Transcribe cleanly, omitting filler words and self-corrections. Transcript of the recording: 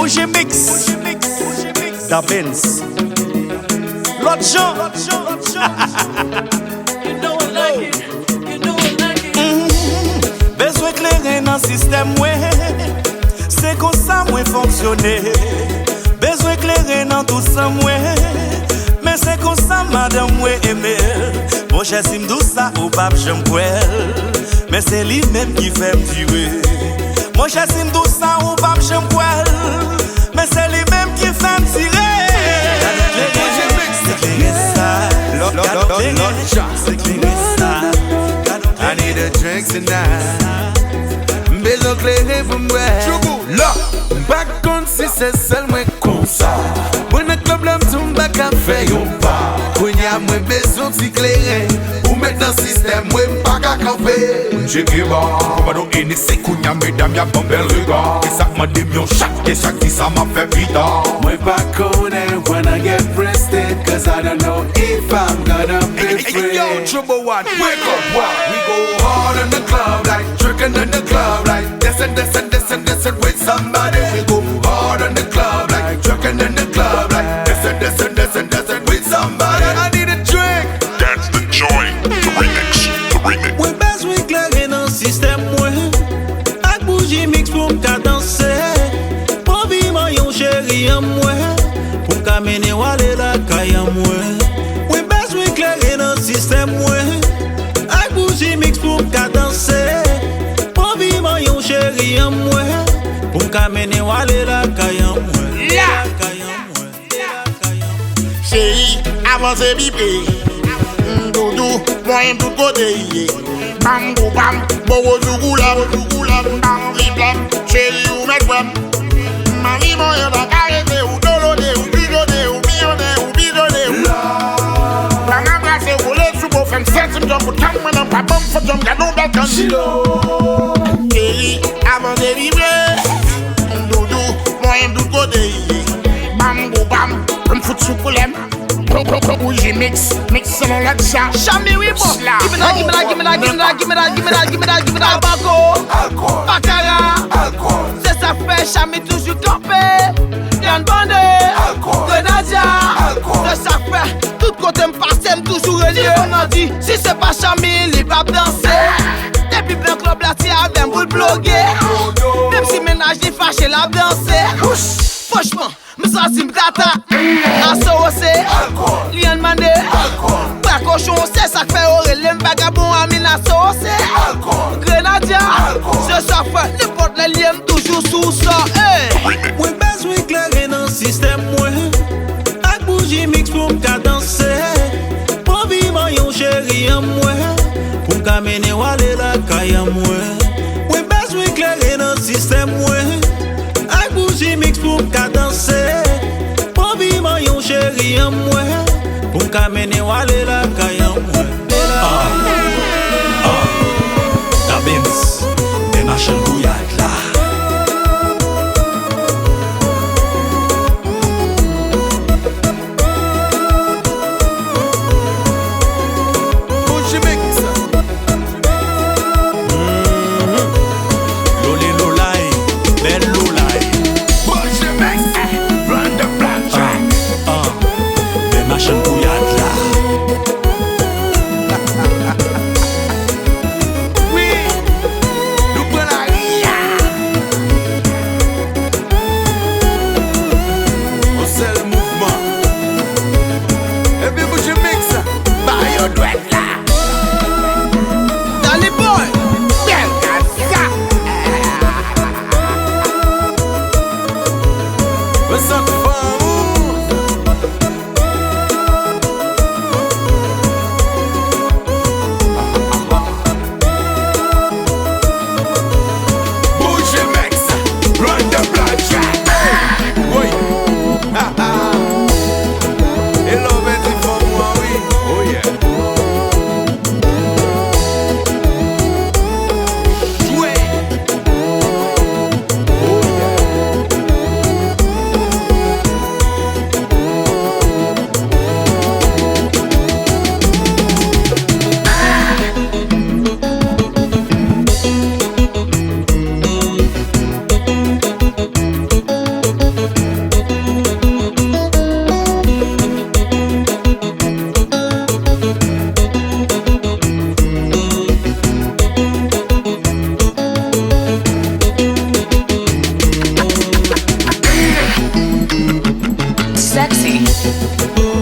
Bougie mix, Da Benz, l'autre Jean. You know I like it. You know I like it. Bezwen kleren dans système mwen, c'est comme ça mwen fonctionner. Bezwen kleren dans tout ça mwen, mais c'est comme ça madame mwen aimer. Mon cher si m'dou ça ou pas j'aime kwel, mais c'est lui même qui fait m'durer. Mon cher si m'dou ça ou pas j'aime kwel, mais c'est lui même qui fait m'tirer. C'est clair ça, c'est clair ça. I need a drink tonight. Bezwen kleren pour moi. Là, back on si c'est seul moi comme ça. When the club l'homme tombe back à faire yon pas. When y'a moins besoin de kleren. Ou mettre dans système moi pas qu'à camper. J'écris bas, comme dans une c'est qu'on y a mesdames y'a bon bel regard. Et ça m'a dit mieux chaque dit ça m'a fait vita. Moi pas connaître when I get breasted. Cause I don't know if I'm gonna be free. Yo, trouble one, wake up, wow. We go hard in the club like drinking in the club like this and with somebody. We go hard in the club like drinking in the club like this and with somebody. I need a drink. That's the joint, the remix. Mwen bezwen kleren nan système mwen, ak bougie mix pou m'ka danser. Pou vivan yon chéri an mwen, pou m'ka mene wale la kay an mwen. Mwen bezwen kleren nan système mwen, ak bougie mix pou m'ka danser. Pou vivan yon chéri an mwen, pou m'ka mene wale la kay an mwen. Chéri, avance bibé. Doudou, mwen tout côté. Bam, bou, bam, bogo, zougoulam, bam, riblam, chéri, ou metwem. Mami, mwen da karete, ou dolode, ou bidode, ou bidode, ou bidode. Bam, embrase, ou le soubo, fem sentim jom, ou tam, mwen pa bom, fo jom, gadon bel kan. Chéri, avance bibé. Doudou, mwen tout côté. Bam, bou, bam, mwen fout soukoulem. Bougie mix selon la chat. Chami oui bon. Give me that. Bako. Bakara. C'est ça fait Chami toujours campé. Yann Bandé. Grenadia. C'est ça fait. Tout côté m'passe toujours relié. On a dit si c'est pas Chami, il va danser. Depuis plein club là ti avec boule bloguer. Même si ménage n'est fâché la danser. Franchement. Misa simtata, asose, lian mande, pas cochon, c'est ça fait orelem vagabond amina sauce, Grenadia, c'est ça fait n'importe les liens toujours sous ça. Mwen bezwen kleren nan système mwen, ak bougie mix pou m'ka danser. Pou vivan yon chéri an mwen, pou m'ka mene wale la kay an mwen. Mwen bezwen kleren nan système mwen, ak bougie mix pou m'ka danser. Pou vivan yon chéri an mwen, pou m'ka mene wale la kay an mwen. Da Benz, de machin kouyat la. Bougie mix. Lolé lolay, bel lolay. Bougie mix. Run the black track. De machin kouyat la. Oui. Nous prenons la ria. On sait le mouvement. Et puis bougie mix. Bah yo doit être là. Danny boy, Bien, ça. We sont fous. Bougie mix. Run the blood track. Oui. Et l'on va dire pour moi, oui. Oh yeah. Jouer. Oh yeah. sexy.